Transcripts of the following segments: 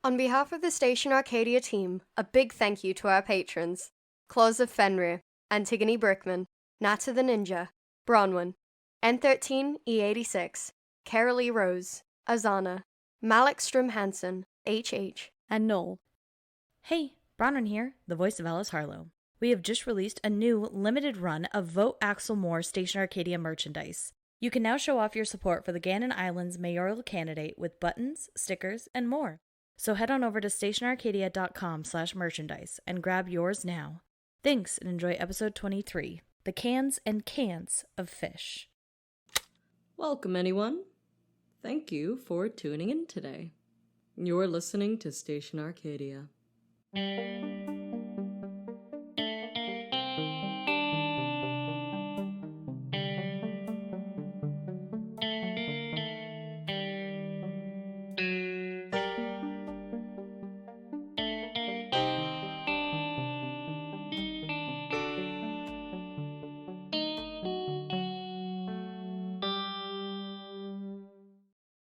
On behalf of the Station Arcadia team, a big thank you to our patrons: Claws of Fenrir, Antigone Brickman, Nata the Ninja, Bronwyn, N13E86, Carolee Rose, Azana, Malik Strum Hansen, HH, and Noel. Hey, Bronwyn here, the voice of Alice Harlow. We have just released a new limited run of Vote Axel Moore Station Arcadia merchandise. You can now show off your support for the Gannon Islands mayoral candidate with buttons, stickers, and more. So head on over to stationarcadia.com/merchandise and grab yours now. Thanks and enjoy episode 23, The Cans and Cans of Fish. Welcome, anyone. Thank you for tuning in today. You're listening to Station Arcadia.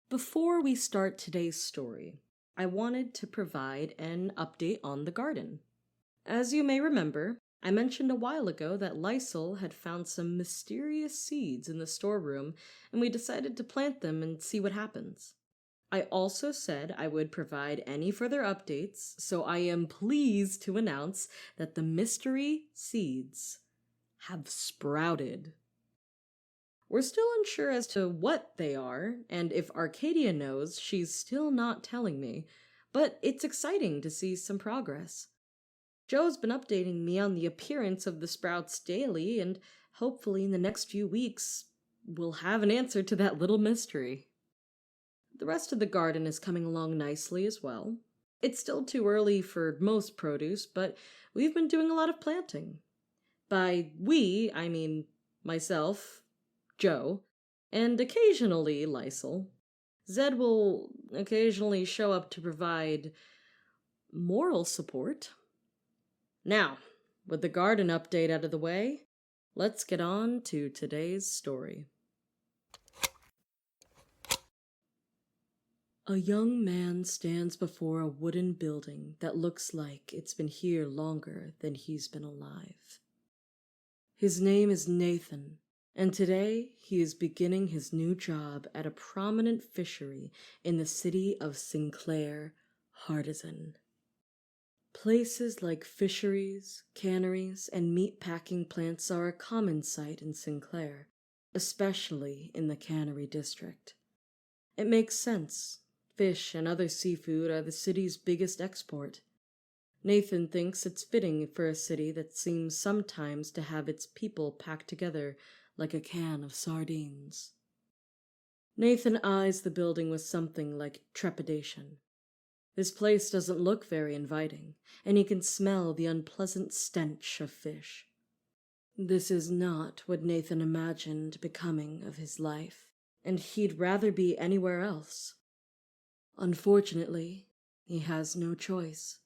Before we start today's story, I wanted to provide an update on the garden. As you may remember, I mentioned a while ago that Lysol had found some mysterious seeds in the storeroom, and we decided to plant them and see what happens. I also said I would provide any further updates, so I am pleased to announce that the mystery seeds have sprouted. We're still unsure as to what they are, and if Arcadia knows, she's still not telling me, but it's exciting to see some progress. Joe's been updating me on the appearance of the sprouts daily, and hopefully in the next few weeks, we'll have an answer to that little mystery. The rest of the garden is coming along nicely as well. It's still too early for most produce, but we've been doing a lot of planting. By we, I mean myself, Joe, and occasionally Lysol. Zed will occasionally show up to provide moral support. Now, with the garden update out of the way, let's get on to today's story. A young man stands before a wooden building that looks like it's been here longer than he's been alive. His name is Nathan, and today he is beginning his new job at a prominent fishery in the city of Sinclair, Hardizan. Places like fisheries, canneries, and meat-packing plants are a common sight in Sinclair, especially in the cannery district. It makes sense. Fish and other seafood are the city's biggest export. Nathan thinks it's fitting for a city that seems sometimes to have its people packed together like a can of sardines. Nathan eyes the building with something like trepidation. This place doesn't look very inviting, and he can smell the unpleasant stench of fish. This is not what Nathan imagined becoming of his life, and he'd rather be anywhere else. Unfortunately, he has no choice.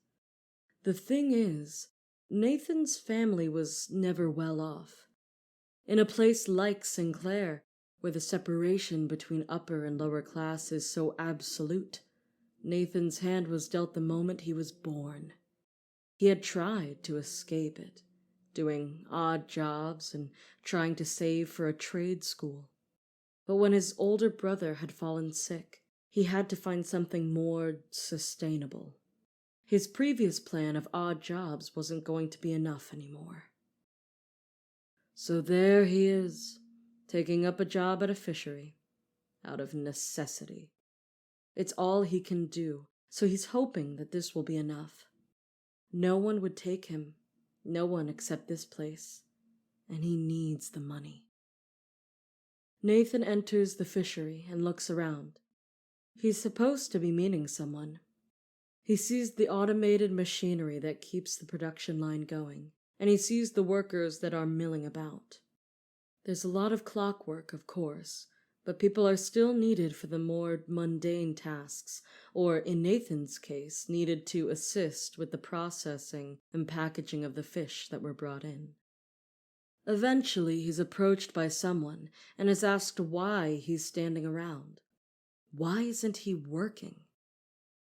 The thing is, Nathan's family was never well off. In a place like Sinclair, where the separation between upper and lower class is so absolute, Nathan's hand was dealt the moment he was born. He had tried to escape it, doing odd jobs and trying to save for a trade school. But when his older brother had fallen sick, he had to find something more sustainable. His previous plan of odd jobs wasn't going to be enough anymore. So there he is, taking up a job at a fishery, out of necessity. It's all he can do, so he's hoping that this will be enough. No one would take him, no one except this place, and he needs the money. Nathan enters the fishery and looks around. He's supposed to be meeting someone. He sees the automated machinery that keeps the production line going, and he sees the workers that are milling about. There's a lot of clockwork, of course, but people are still needed for the more mundane tasks, or in Nathan's case, needed to assist with the processing and packaging of the fish that were brought in. Eventually, he's approached by someone and is asked why he's standing around. Why isn't he working?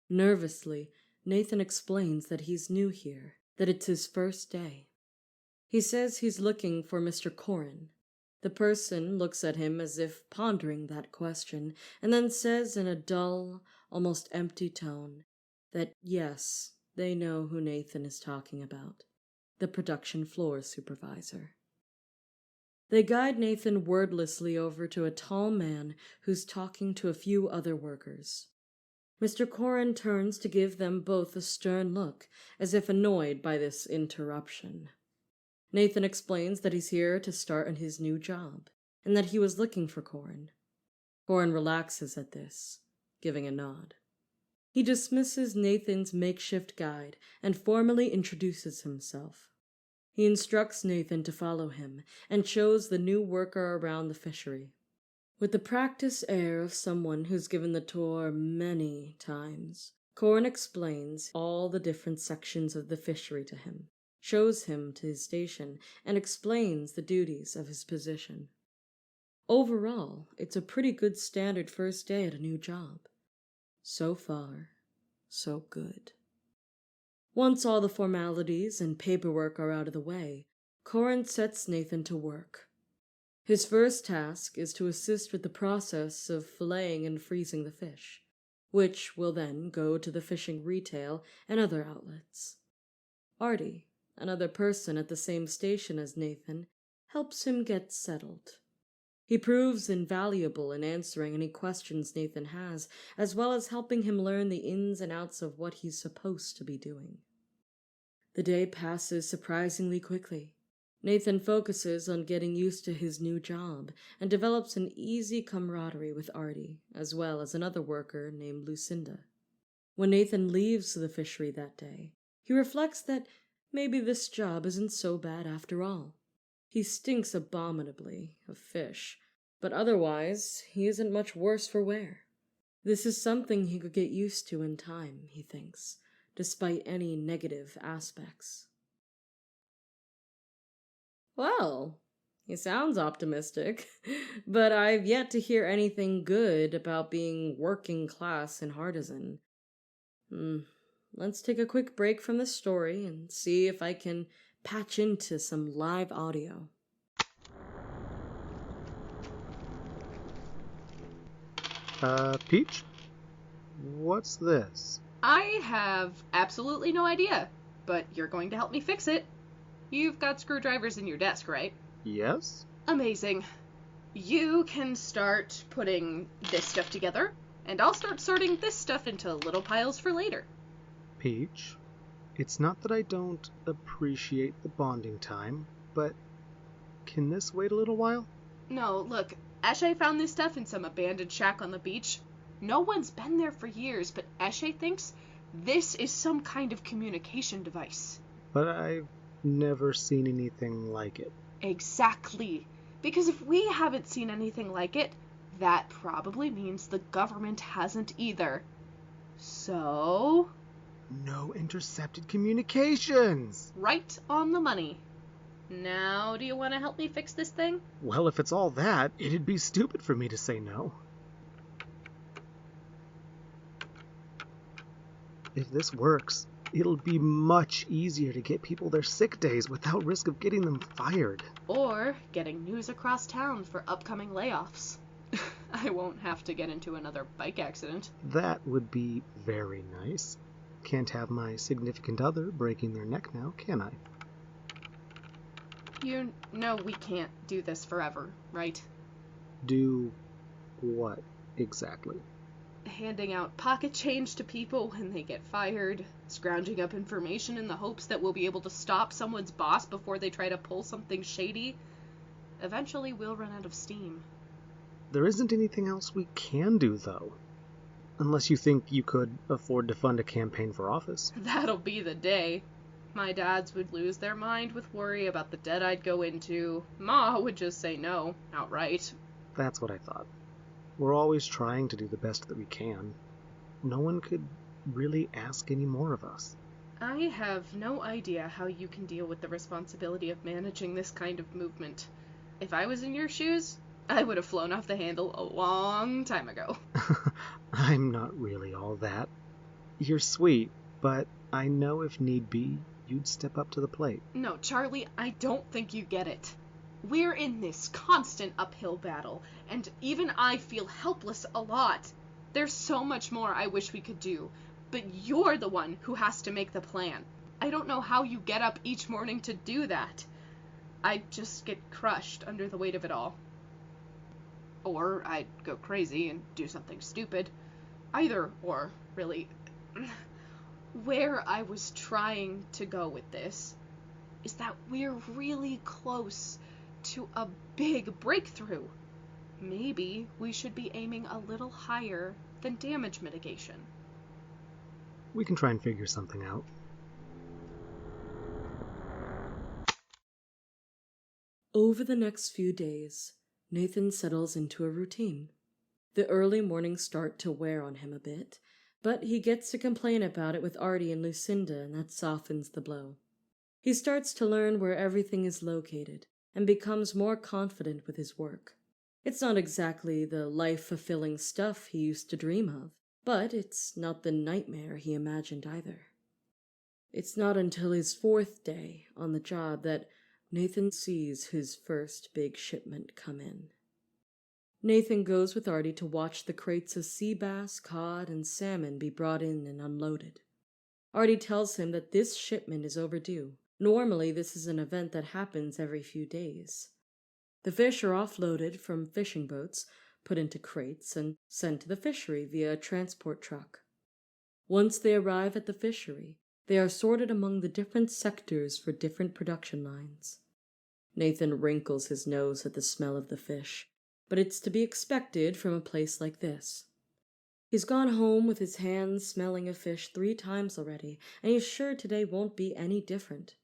Nervously, Nathan explains that he's new here, that it's his first day. He says he's looking for Mr. Corin. The person looks at him as if pondering that question, and then says in a dull, almost empty tone that yes, they know who Nathan is talking about, the production floor supervisor. They guide Nathan wordlessly over to a tall man who's talking to a few other workers. Mr. Corin turns to give them both a stern look, as if annoyed by this interruption. Nathan explains that he's here to start on his new job, and that he was looking for Corin. Corin relaxes at this, giving a nod. He dismisses Nathan's makeshift guide and formally introduces himself. He instructs Nathan to follow him and shows the new worker around the fishery. With the practiced air of someone who's given the tour many times, Corin explains all the different sections of the fishery to him, shows him to his station, and explains the duties of his position. Overall, it's a pretty good standard first day at a new job. So far, so good. Once all the formalities and paperwork are out of the way, Corin sets Nathan to work. His first task is to assist with the process of filleting and freezing the fish, which will then go to the fishing retail and other outlets. Artie, another person at the same station as Nathan, helps him get settled. He proves invaluable in answering any questions Nathan has, as well as helping him learn the ins and outs of what he's supposed to be doing. The day passes surprisingly quickly. Nathan focuses on getting used to his new job and develops an easy camaraderie with Artie, as well as another worker named Lucinda. When Nathan leaves the fishery that day, he reflects that maybe this job isn't so bad after all. He stinks abominably of fish, but otherwise he isn't much worse for wear. This is something he could get used to in time, he thinks, despite any negative aspects. Well, he sounds optimistic, but I've yet to hear anything good about being working class in Hardizan. Let's take a quick break from the story and see if I can patch into some live audio. Peach? What's this? I have absolutely no idea, but you're going to help me fix it. You've got screwdrivers in your desk, right? Yes? Amazing. You can start putting this stuff together, and I'll start sorting this stuff into little piles for later. Peach, it's not that I don't appreciate the bonding time, but can this wait a little while? No, look, Eshe found this stuff in some abandoned shack on the beach. No one's been there for years, but Eshe thinks this is some kind of communication device. But I've never seen anything like it. Exactly. Because if we haven't seen anything like it, that probably means the government hasn't either. So... No intercepted communications! right on the money. Now, do you want to help me fix this thing? Well, if it's all that, it'd be stupid for me to say no. If this works, it'll be much easier to get people their sick days without risk of getting them fired. Or getting news across town for upcoming layoffs. I won't have to get into another bike accident. That would be very nice. Can't have my significant other breaking their neck now, can I? You know we can't do this forever, right? Do what exactly? Handing out pocket change to people when they get fired, scrounging up information in the hopes that we'll be able to stop someone's boss before they try to pull something shady. Eventually we'll run out of steam. There isn't anything else we can do, though. Unless you think you could afford to fund a campaign for office. That'll be the day. My dads would lose their mind with worry about the debt I'd go into. Ma would just say no, outright. That's what I thought. We're always trying to do the best that we can. No one could really ask any more of us. I have no idea how you can deal with the responsibility of managing this kind of movement. If I was in your shoes, I would have flown off the handle a long time ago. I'm not really all that. You're sweet, but I know if need be, you'd step up to the plate. No, Charlie, I don't think you get it. We're in this constant uphill battle, and even I feel helpless a lot. There's so much more I wish we could do, but you're the one who has to make the plan. I don't know how you get up each morning to do that. I just get crushed under the weight of it all. Or I'd go crazy and do something stupid. Either or, really. Where I was trying to go with this is that we're really close to a big breakthrough. Maybe we should be aiming a little higher than damage mitigation. We can try and figure something out. Over the next few days, Nathan settles into a routine. The early mornings start to wear on him a bit, but he gets to complain about it with Artie and Lucinda, and that softens the blow. He starts to learn where everything is located and becomes more confident with his work. It's not exactly the life-fulfilling stuff he used to dream of, but it's not the nightmare he imagined either. It's not until his 4th day on the job that Nathan sees his first big shipment come in. Nathan goes with Artie to watch the crates of sea bass, cod, and salmon be brought in and unloaded. Artie tells him that this shipment is overdue. Normally, this is an event that happens every few days. The fish are offloaded from fishing boats, put into crates, and sent to the fishery via a transport truck. Once they arrive at the fishery, they are sorted among the different sectors for different production lines. Nathan wrinkles his nose at the smell of the fish, but it's to be expected from a place like this. He's gone home with his hands smelling of fish 3 times already, and he's sure today won't be any different.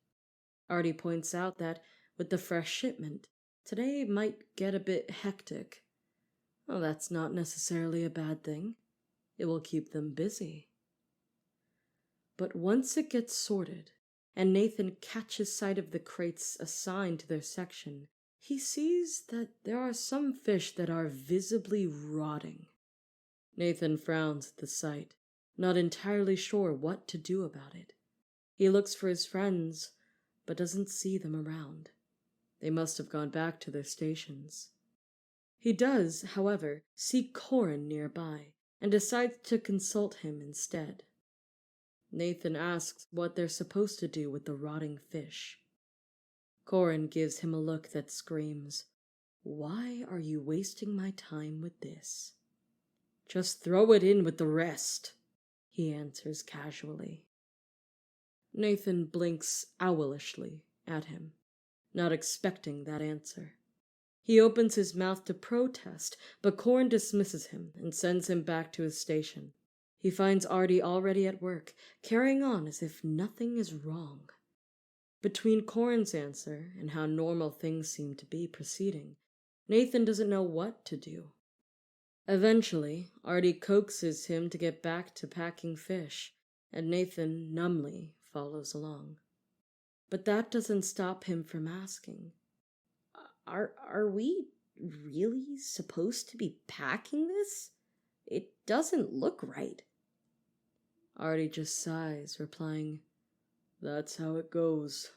Artie points out that, with the fresh shipment, today might get a bit hectic. Well, that's not necessarily a bad thing. It will keep them busy. But once it gets sorted, and Nathan catches sight of the crates assigned to their section, he sees that there are some fish that are visibly rotting. Nathan frowns at the sight, not entirely sure what to do about it. He looks for his friends, but doesn't see them around. They must have gone back to their stations. He does, however, see Corin nearby, and decides to consult him instead. Nathan asks what they're supposed to do with the rotting fish. Corin gives him a look that screams, "Why are you wasting my time with this?" "Just throw it in with the rest," he answers casually. Nathan blinks owlishly at him, not expecting that answer. He opens his mouth to protest, but Corin dismisses him and sends him back to his station. He finds Artie already at work, carrying on as if nothing is wrong. Between Corin's answer and how normal things seem to be proceeding, Nathan doesn't know what to do. Eventually, Artie coaxes him to get back to packing fish, and Nathan numbly follows along. But that doesn't stop him from asking, Are we really supposed to be packing this? It doesn't look right." Artie just sighs, replying, "That's how it goes."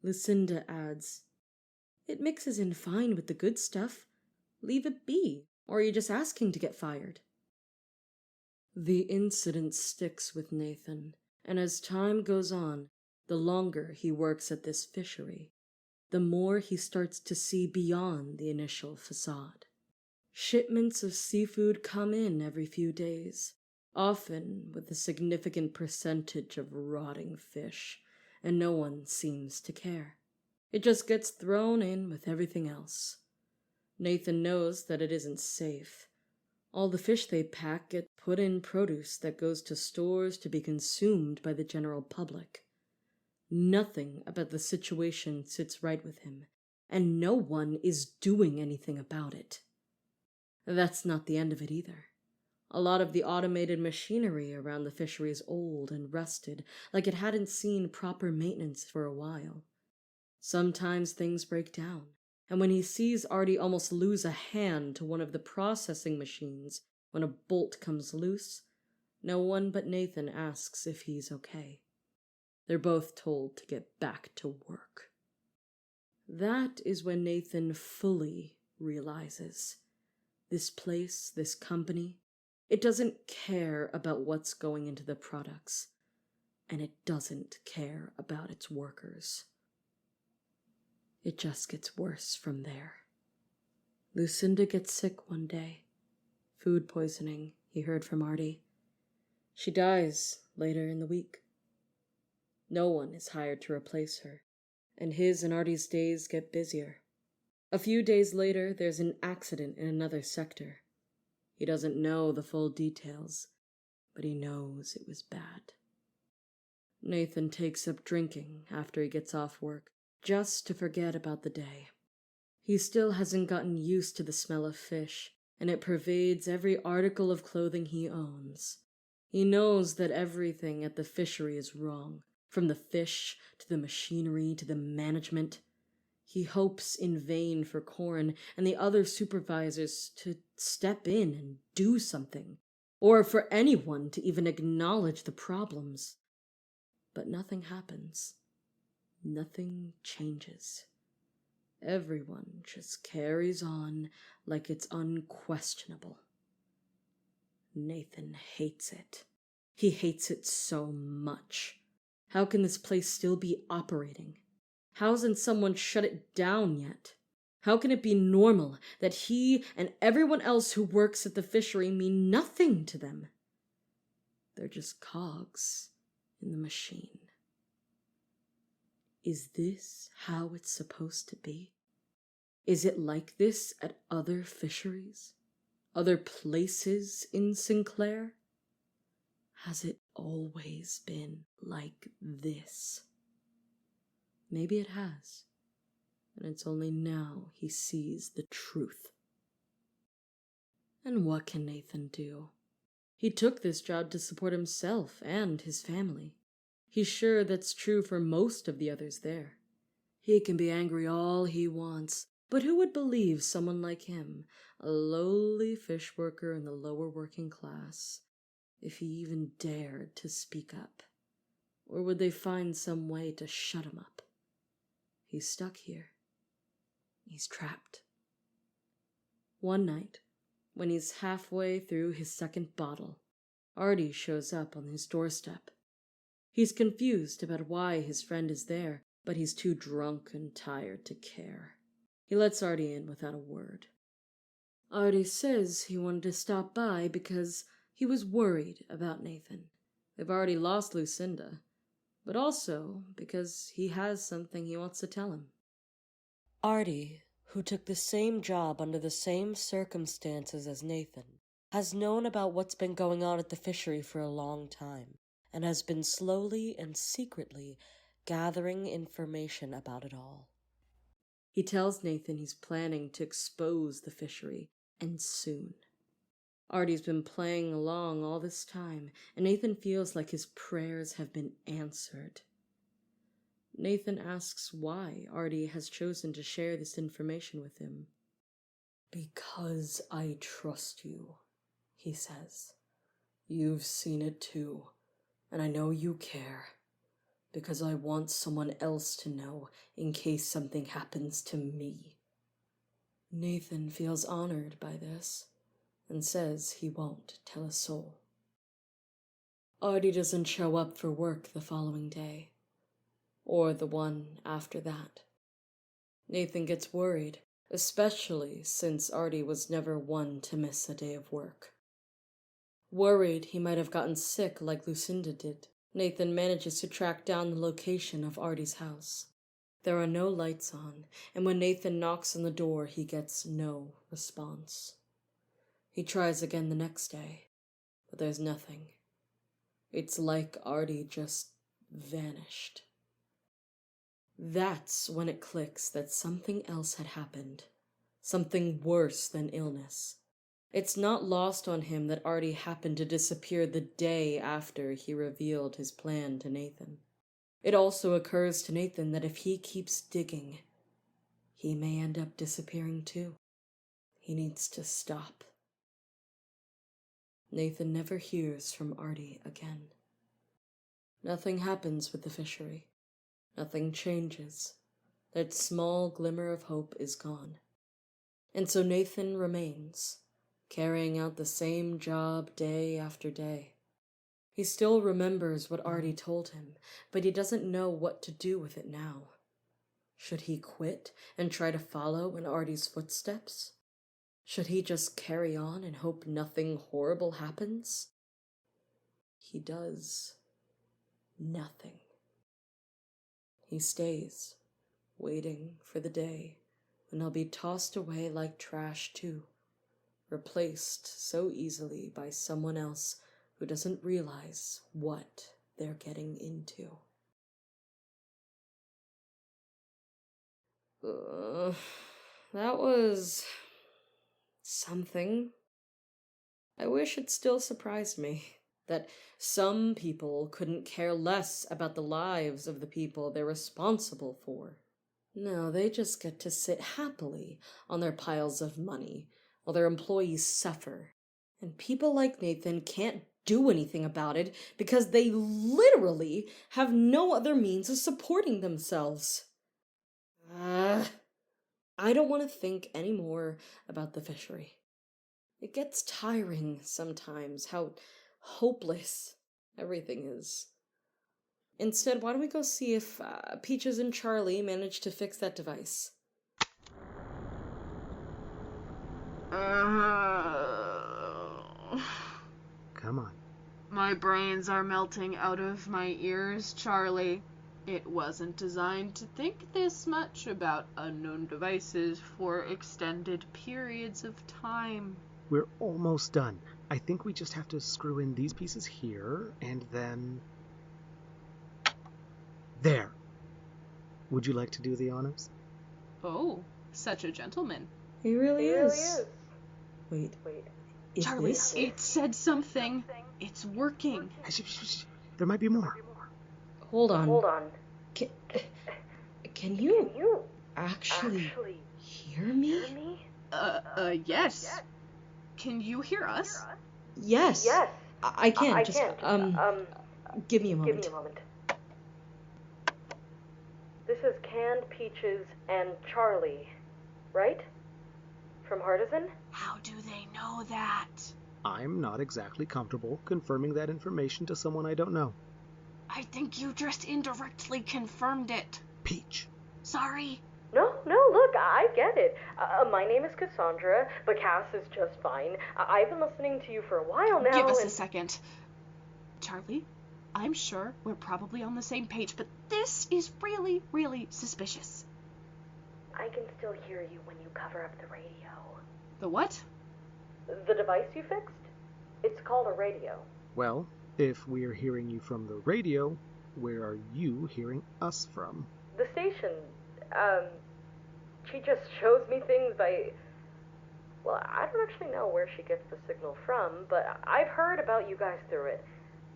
Lucinda adds, "It mixes in fine with the good stuff. Leave it be, or are you just asking to get fired?" The incident sticks with Nathan, and as time goes on, the longer he works at this fishery, the more he starts to see beyond the initial facade. Shipments of seafood come in every few days, often with a significant percentage of rotting fish, and no one seems to care. It just gets thrown in with everything else. Nathan knows that it isn't safe. All the fish they pack get put in produce that goes to stores to be consumed by the general public. Nothing about the situation sits right with him, and no one is doing anything about it. That's not the end of it either. A lot of the automated machinery around the fishery is old and rusted, like it hadn't seen proper maintenance for a while. Sometimes things break down, and when he sees Artie almost lose a hand to one of the processing machines when a bolt comes loose, No one but Nathan asks if he's okay. They're both told to get back to work. That is when Nathan fully realizes this place, this company, it doesn't care about what's going into the products, and it doesn't care about its workers. It just gets worse from there. Lucinda gets sick one day. Food poisoning, he heard from Artie. She dies later in the week. No one is hired to replace her, and his and Artie's days get busier. A few days later, there's an accident in another sector. He doesn't know the full details, but he knows it was bad. Nathan takes up drinking after he gets off work, just to forget about the day. He still hasn't gotten used to the smell of fish, and it pervades every article of clothing he owns. He knows that everything at the fishery is wrong, from the fish to the machinery to the management. He hopes in vain for Corin and the other supervisors to step in and do something, or for anyone to even acknowledge the problems. But nothing happens. Nothing changes. Everyone just carries on like it's unquestionable. Nathan hates it. He hates it so much. How can this place still be operating? How hasn't someone shut it down yet? How can it be normal that he and everyone else who works at the fishery mean nothing to them? They're just cogs in the machine. Is this how it's supposed to be? Is it like this at other fisheries? Other places in Sinclair? Has it always been like this? Maybe it has, and it's only now he sees the truth. And what can Nathan do? He took this job to support himself and his family. He's sure that's true for most of the others there. He can be angry all he wants, but who would believe someone like him, a lowly fish worker in the lower working class, if he even dared to speak up? Or would they find some way to shut him up? He's stuck here. He's trapped. One night, when he's halfway through his second bottle, Artie shows up on his doorstep. He's confused about why his friend is there, but he's too drunk and tired to care. He lets Artie in without a word. Artie says he wanted to stop by because he was worried about Nathan. They've already lost Lucinda, but also because he has something he wants to tell him. Artie, who took the same job under the same circumstances as Nathan, has known about what's been going on at the fishery for a long time, and has been slowly and secretly gathering information about it all. He tells Nathan he's planning to expose the fishery, and soon. Artie's been playing along all this time, and Nathan feels like his prayers have been answered. Nathan asks why Artie has chosen to share this information with him. "Because I trust you," he says. "You've seen it too, and I know you care, because I want someone else to know in case something happens to me." Nathan feels honored by this, and says he won't tell a soul. Artie doesn't show up for work the following day, or the one after that. Nathan gets worried, especially since Artie was never one to miss a day of work. Worried he might have gotten sick like Lucinda did, Nathan manages to track down the location of Artie's house. There are no lights on, and when Nathan knocks on the door, he gets no response. He tries again the next day, but there's nothing. It's like Artie just vanished. That's when it clicks that something else had happened. Something worse than illness. It's not lost on him that Artie happened to disappear the day after he revealed his plan to Nathan. It also occurs to Nathan that if he keeps digging, he may end up disappearing too. He needs to stop. Nathan never hears from Artie again. Nothing happens with the fishery. Nothing changes. That small glimmer of hope is gone. And so Nathan remains, carrying out the same job day after day. He still remembers what Artie told him, but he doesn't know what to do with it now. Should he quit and try to follow in Artie's footsteps? Should he just carry on and hope nothing horrible happens? He does nothing. He stays, waiting for the day when he'll be tossed away like trash too, replaced so easily by someone else who doesn't realize what they're getting into. That was something. I wish it still surprised me that some people couldn't care less about the lives of the people they're responsible for. No, they just get to sit happily on their piles of money while their employees suffer. And people like Nathan can't do anything about it because they literally have no other means of supporting themselves. I don't want to think any more about the fishery. It gets tiring sometimes how hopeless everything is. Instead, why don't we go see if Peaches and Charlie managed to fix that device? Come on. My brains are melting out of my ears, Charlie. It wasn't designed to think this much about unknown devices for extended periods of time. We're almost done. I think we just have to screw in these pieces here, and then... There. Would you like to do the honors? Oh, such a gentleman. He really is. Wait. Is Charlie, this... it said something. It's working. There might be more. Hold on. Can you actually hear me? Yes. Can you hear us? Yes. I can. Just, give me a moment. This is Canned Peaches and Charlie, right? From Hardizan? How do they know that? I'm not exactly comfortable confirming that information to someone I don't know. I think you just indirectly confirmed it. Peach. Sorry. No, look, I get it. My name is Cassandra, but Cass is just fine. I've been listening to you for a while now. Give us a second. Charlie, I'm sure we're probably on the same page, but this is really, really suspicious. I can still hear you when you cover up the radio. The what? The device you fixed? It's called a radio. Well, if we're hearing you from the radio, where are you hearing us from? The station, she just shows me things well, I don't actually know where she gets the signal from, but I've heard about you guys through it.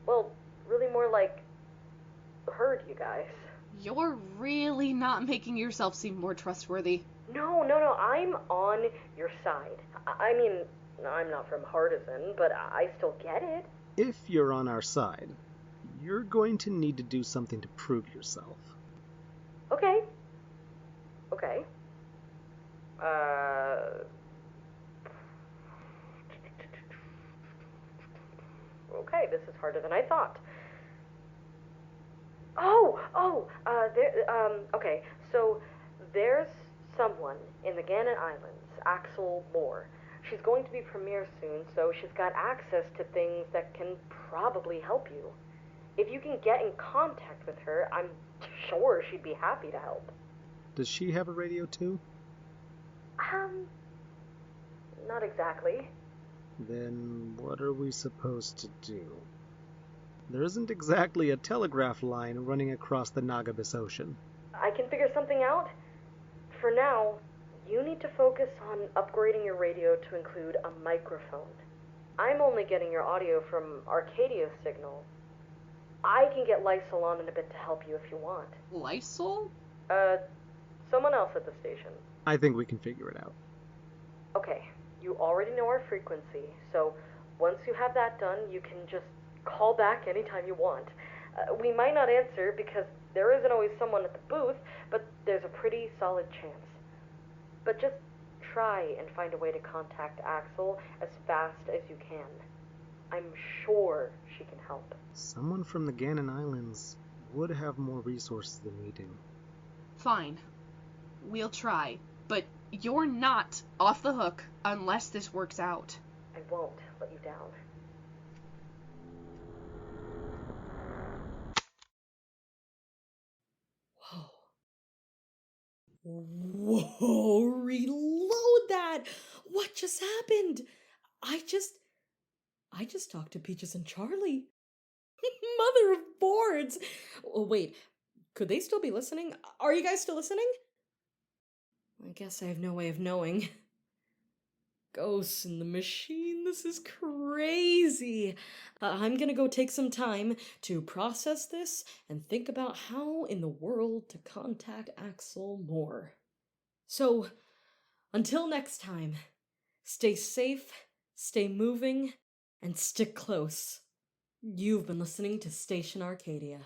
Well, really more like heard you guys. You're really not making yourself seem more trustworthy. No, I'm on your side. I mean, I'm not from Hardizan, but I still get it. If you're on our side, you're going to need to do something to prove yourself. Okay. Okay, this is harder than I thought. Okay, so there's someone in the Gannon Islands, Axel Moore. She's going to be premiere soon, so she's got access to things that can probably help you. If you can get in contact with her, I'm sure she'd be happy to help. Does she have a radio too? Not exactly. Then what are we supposed to do? There isn't exactly a telegraph line running across the Nagabis Ocean. I can figure something out. For now, you need to focus on upgrading your radio to include a microphone. I'm only getting your audio from Arcadia's signal. I can get Lysol on in a bit to help you if you want. Lysol? Someone else at the station. I think we can figure it out. Okay, you already know our frequency, so Once you have that done, you can just call back anytime you want. We might not answer because there isn't always someone at the booth, but there's a pretty solid chance. But just try and find a way to contact Axel as fast as you can. I'm sure she can help. Someone from the Gannon Islands would have more resources than we do. Fine. We'll try. But you're not off the hook unless this works out. I won't let you down. Whoa, reload that! What just happened? I just talked to Peaches and Charlie. Mother of boards! Oh, wait, could they still be listening? Are you guys still listening? I guess I have no way of knowing. Ghosts in the machine, this is crazy. I'm gonna go take some time to process this and think about how in the world to contact Axel more. So, until next time, stay safe, stay moving, and stick close. You've been listening to Station Arcadia.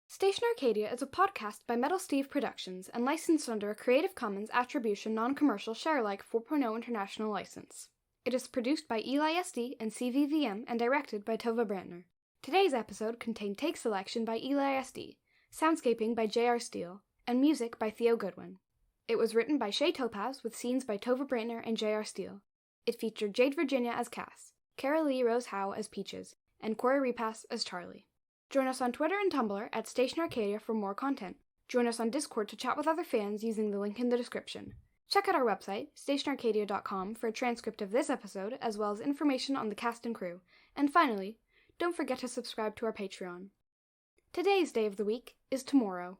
Station Arcadia is a podcast by Metal Steve Productions and licensed under a Creative Commons Attribution Non-Commercial Share-alike 4.0 International License. It is produced by Eli SD and CVVM and directed by Tova Brantner. Today's episode contained take selection by Eli SD, soundscaping by J.R. Steele, and music by Theo Goodwin. It was written by Shay Topaz with scenes by Tova Brantner and J.R. Steele. It featured Jade Virginia as Cass, Cara Lee Rose Howe as Peaches, and Courier Peaches as Charlie. Join us on Twitter and Tumblr at Station Arcadia for more content. Join us on Discord to chat with other fans using the link in the description. Check out our website, stationarcadia.com, for a transcript of this episode, as well as information on the cast and crew. And finally, don't forget to subscribe to our Patreon. Today's day of the week is tomorrow.